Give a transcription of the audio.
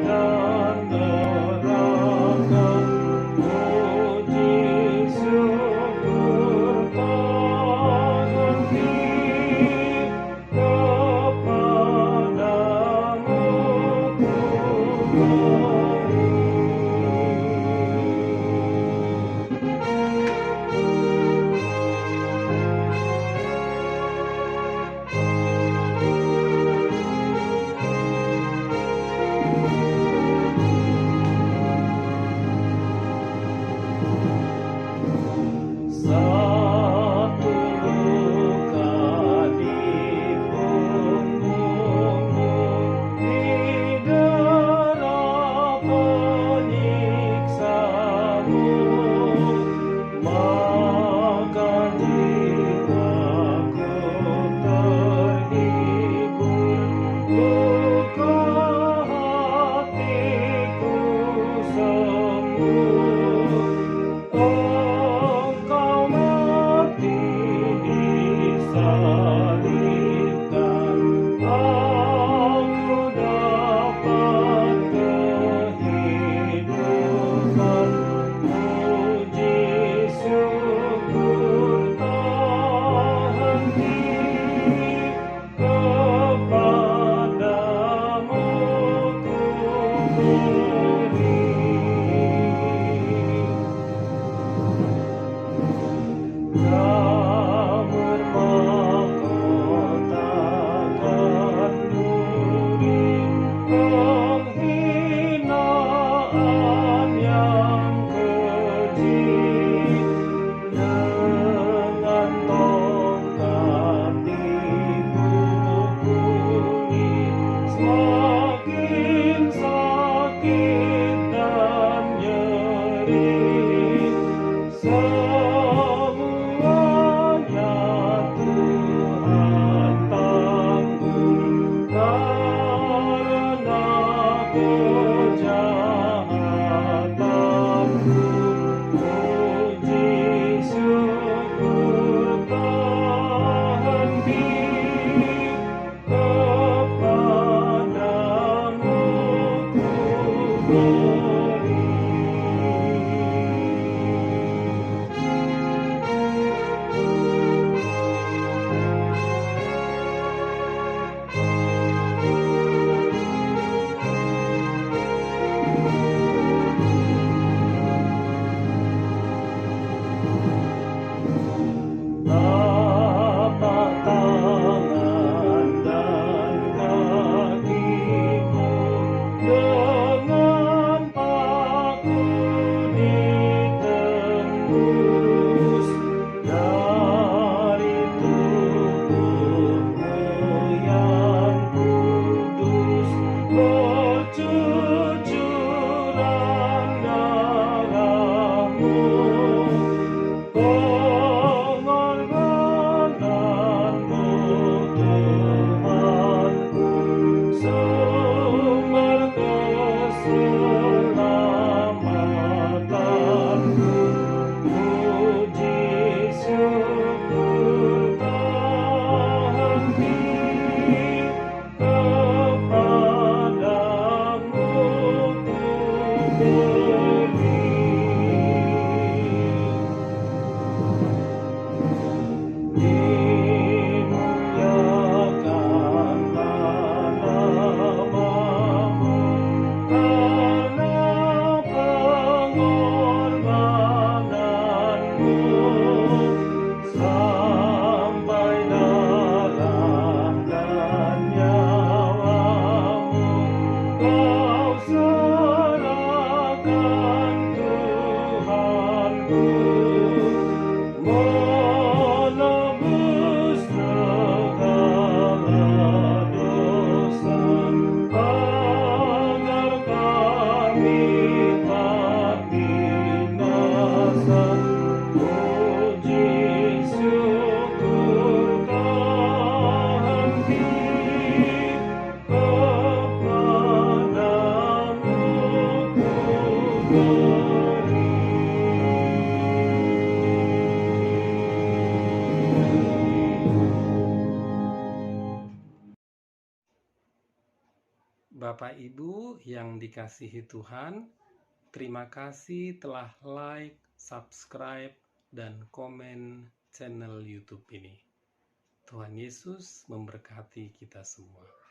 dan neraka, puji syukur terhenti kepadamu ku beri. Satu luka di punggungmu, didera penyiksamu, maka jiwaku terhibur, luka hatiku sembuh. Engkau mati disalibkan, aku dapat kehidupan. Puji syukur terhenti kepadamu ku beri. Damur mahkotakan budi, penghinaan yang keji, dengan tongkat dipukuli, semakin sakit dan nyeri. Semuanya Tuhan tanggung karena kejahatanku. Puji syukur terhenti kepadamu ku beri. Tapak tangan dan kakimu dengan Bapak Ibu yang dikasihi Tuhan, terima kasih telah like, subscribe, dan komen channel YouTube ini. Tuhan Yesus memberkati kita semua.